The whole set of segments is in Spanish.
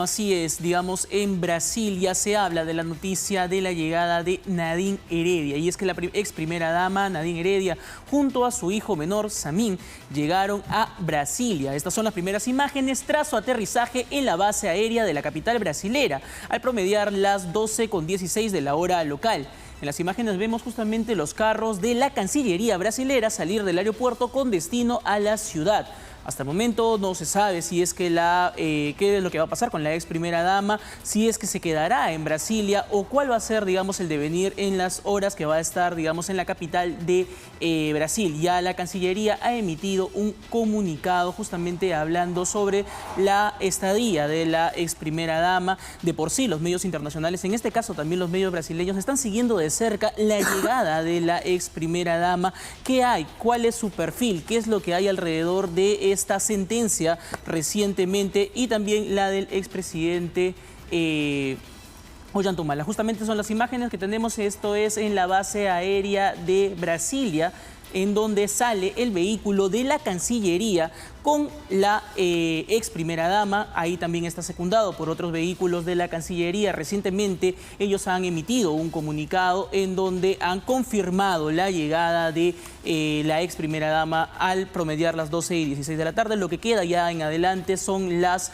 Así es, digamos, en Brasil ya se habla de la noticia de la llegada de Nadine Heredia. Y es que la ex primera dama, Nadine Heredia, junto a su hijo menor, Samin, llegaron a Brasilia. Estas son las primeras imágenes tras su aterrizaje en la base aérea de la capital brasilera, al promediar las 12:16 de la hora local. En las imágenes vemos justamente los carros de la Cancillería brasilera salir del aeropuerto con destino a la ciudad. Hasta el momento no se sabe si es que qué es lo que va a pasar con la ex primera dama, si es que se quedará en Brasilia o cuál va a ser, digamos, el devenir en las horas que va a estar, digamos, en la capital de Brasil. Ya la Cancillería ha emitido un comunicado justamente hablando sobre la estadía de la ex primera dama. De por sí, los medios internacionales, en este caso también los medios brasileños, están siguiendo de cerca la llegada de la ex primera dama. ¿Qué hay? ¿Cuál es su perfil? ¿Qué es lo que hay alrededor de esta sentencia recientemente y también la del expresidente Ollanta? Justamente son las imágenes que tenemos. Esto es en la base aérea de Brasilia, en donde sale el vehículo de la Cancillería con la ex primera dama. Ahí también está secundado por otros vehículos de la Cancillería. Recientemente ellos han emitido un comunicado en donde han confirmado la llegada de la ex primera dama al promediar las 12:16 de la tarde. Lo que queda ya en adelante son las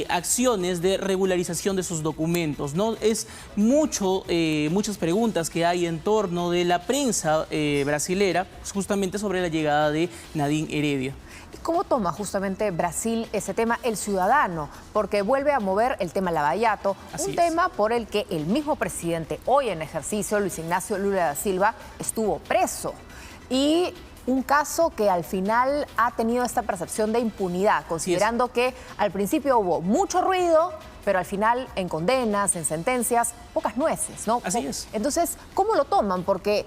acciones de regularización de sus documentos, ¿no? Es muchas preguntas que hay en torno de la prensa brasilera justamente sobre la llegada de Nadine Heredia. ¿Cómo toma justamente Brasil ese tema, el ciudadano? Porque vuelve a mover el tema Lava Jato, un tema por el que el mismo presidente hoy en ejercicio, Luis Ignacio Lula da Silva, estuvo preso. Y un caso que al final ha tenido esta percepción de impunidad, considerando que al principio hubo mucho ruido, pero al final en condenas, en sentencias, pocas nueces, ¿no? Así es. Entonces, ¿cómo lo toman? Porque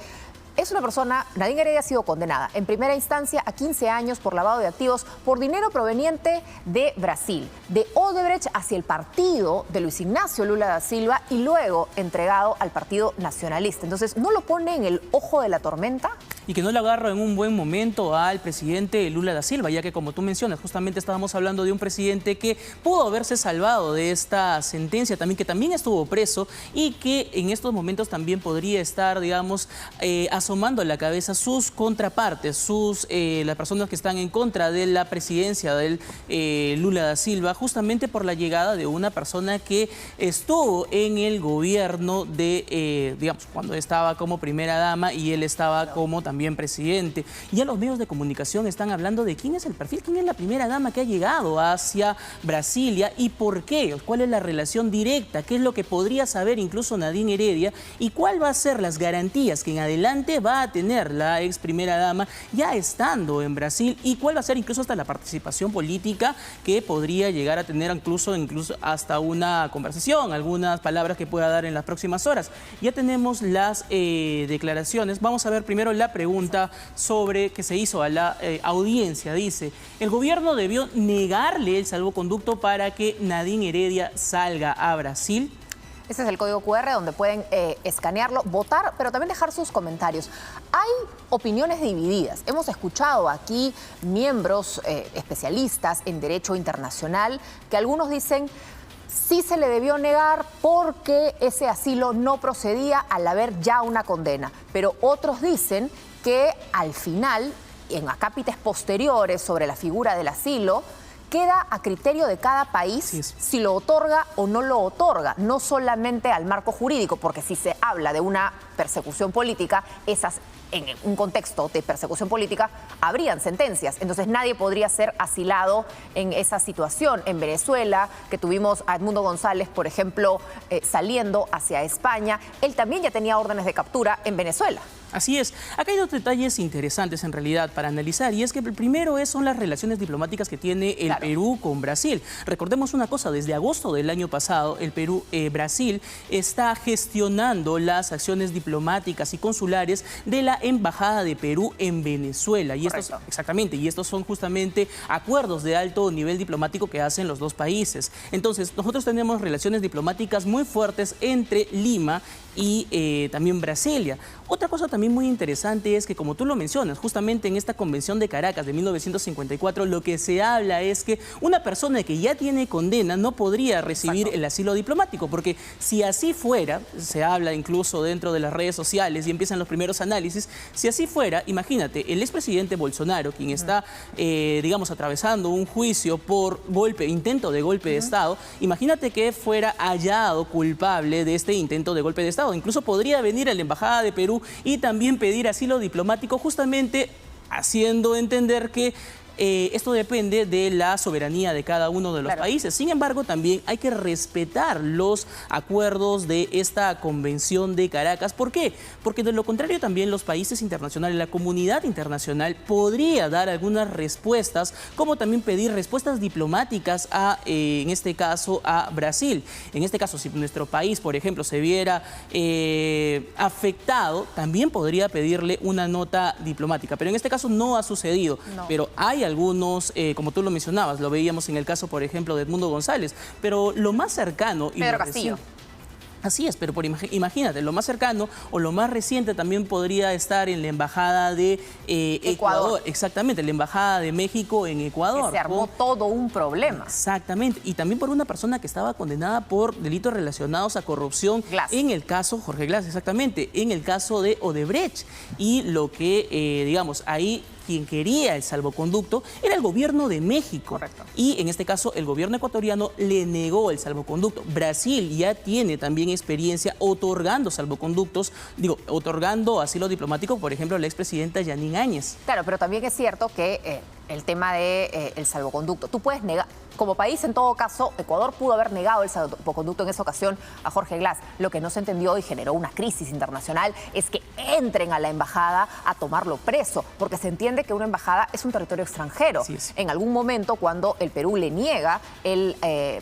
es una persona, Nadine Heredia ha sido condenada en primera instancia a 15 años por lavado de activos por dinero proveniente de Brasil, de Odebrecht hacia el partido de Luis Ignacio Lula da Silva y luego entregado al Partido Nacionalista. Entonces, ¿no lo pone en el ojo de la tormenta? Y que no le agarra en un buen momento al presidente Lula da Silva, ya que, como tú mencionas, justamente estábamos hablando de un presidente que pudo haberse salvado de esta sentencia, que también estuvo preso y que en estos momentos también podría estar, digamos, asomando la cabeza sus contrapartes, las personas que están en contra de la presidencia del Lula da Silva, justamente por la llegada de una persona que estuvo en el gobierno de, digamos, cuando estaba como primera dama y él estaba como también presidente. Ya los medios de comunicación están hablando de quién es el perfil, quién es la primera dama que ha llegado hacia Brasilia y por qué, cuál es la relación directa, qué es lo que podría saber incluso Nadine Heredia y cuál va a ser las garantías que en adelante va a tener la ex primera dama ya estando en Brasil y cuál va a ser incluso hasta la participación política que podría llegar a tener incluso hasta una conversación, algunas palabras que pueda dar en las próximas horas. Ya tenemos las declaraciones. Vamos a ver primero la pregunta que se hizo a la audiencia. Dice, el gobierno debió negarle el salvoconducto para que Nadine Heredia salga a Brasil. Ese es el código QR donde pueden escanearlo, votar, pero también dejar sus comentarios. Hay opiniones divididas. Hemos escuchado aquí miembros especialistas en derecho internacional que algunos dicen sí se le debió negar porque ese asilo no procedía al haber ya una condena. Pero otros dicen que al final, en acápites posteriores sobre la figura del asilo, queda a criterio de cada país si lo otorga o no lo otorga, no solamente al marco jurídico, porque si se habla de una persecución política, en un contexto de persecución política, habrían sentencias. Entonces nadie podría ser asilado en esa situación. En Venezuela, que tuvimos a Edmundo González, por ejemplo, saliendo hacia España, él también ya tenía órdenes de captura en Venezuela. Así es. Acá hay dos detalles interesantes en realidad para analizar y es que el primero son las relaciones diplomáticas que tiene el Perú con Brasil. Recordemos una cosa, desde agosto del año pasado Brasil está gestionando las acciones diplomáticas diplomáticas y consulares de la Embajada de Perú en Venezuela. Y estos, exactamente, y estos son justamente acuerdos de alto nivel diplomático que hacen los dos países. Entonces, nosotros tenemos relaciones diplomáticas muy fuertes entre Lima y también Brasilia. Otra cosa también muy interesante es que, como tú lo mencionas, justamente en esta Convención de Caracas de 1954, lo que se habla es que una persona que ya tiene condena no podría recibir el asilo diplomático, porque si así fuera, se habla incluso dentro de las redes sociales y empiezan los primeros análisis, si así fuera, imagínate, el expresidente Bolsonaro, quien está, digamos, atravesando un juicio por intento de golpe de Estado, imagínate que fuera hallado culpable de este intento de golpe de Estado. Incluso podría venir a la Embajada de Perú y también pedir asilo diplomático, justamente haciendo entender que esto depende de la soberanía de cada uno de los países. Sin embargo, también hay que respetar los acuerdos de esta Convención de Caracas. ¿Por qué? Porque de lo contrario también los países internacionales, la comunidad internacional podría dar algunas respuestas, como también pedir respuestas diplomáticas a, en este caso, a Brasil. En este caso, si nuestro país, por ejemplo, se viera afectado, también podría pedirle una nota diplomática. Pero en este caso no ha sucedido. Pero hay algunos, como tú lo mencionabas, lo veíamos en el caso, por ejemplo, de Edmundo González, pero lo más cercano... Pedro Castillo. Así es, pero imagínate, lo más cercano o lo más reciente también podría estar en la Embajada de Ecuador. Exactamente, la Embajada de México en Ecuador. Que se armó todo un problema. Exactamente, y también por una persona que estaba condenada por delitos relacionados a corrupción. Glass. En el caso, Jorge Glass, exactamente, en el caso de Odebrecht. Y lo que, digamos, ahí... quien quería el salvoconducto era el gobierno de México. Correcto. Y en este caso el gobierno ecuatoriano le negó el salvoconducto. Brasil ya tiene también experiencia otorgando salvoconductos, otorgando asilo diplomático, por ejemplo, a la expresidenta Yanine Áñez. Claro, pero también es cierto que el tema de el salvoconducto, tú puedes negar, como país en todo caso, Ecuador pudo haber negado el salvoconducto en esa ocasión a Jorge Glass. Lo que no se entendió y generó una crisis internacional es que entren a la embajada a tomarlo preso, porque se entiende que una embajada es un territorio extranjero. Sí, sí. En algún momento, cuando el Perú le niega el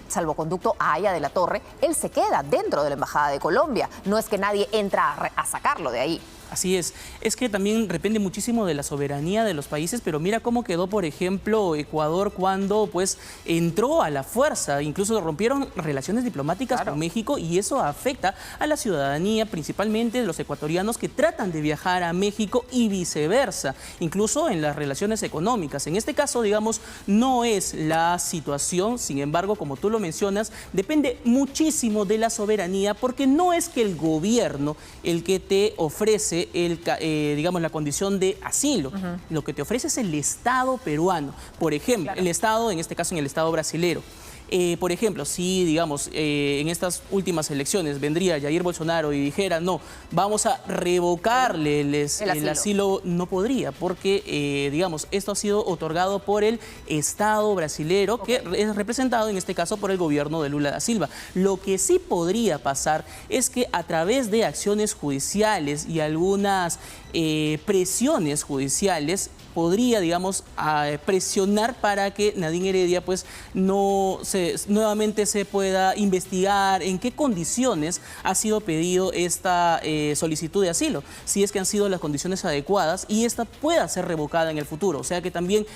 salvoconducto a Haya de la Torre, él se queda dentro de la embajada de Colombia. No es que nadie entra a sacarlo de ahí. Así es que también depende muchísimo de la soberanía de los países, pero mira cómo quedó, por ejemplo, Ecuador cuando pues entró a la fuerza, incluso rompieron relaciones diplomáticas con México, y eso afecta a la ciudadanía, principalmente de los ecuatorianos que tratan de viajar a México y viceversa, incluso en las relaciones económicas. En este caso, digamos, no es la situación, sin embargo, como tú lo mencionas, depende muchísimo de la soberanía, porque no es que el gobierno el que te ofrece digamos, la condición de asilo. Lo que te ofrece es el Estado peruano. Por ejemplo, el Estado, en este caso en el Estado brasilero. Por ejemplo, si, digamos, en estas últimas elecciones vendría Jair Bolsonaro y dijera, no, vamos a revocarle el asilo, no podría, porque, digamos, esto ha sido otorgado por el Estado brasilero, que es representado en este caso por el gobierno de Lula da Silva. Lo que sí podría pasar es que a través de acciones judiciales y algunas presiones judiciales, podría, digamos, presionar para que Nadine Heredia pues nuevamente se pueda investigar en qué condiciones ha sido pedido esta solicitud de asilo, si es que han sido las condiciones adecuadas, y esta pueda ser revocada en el futuro. O sea que también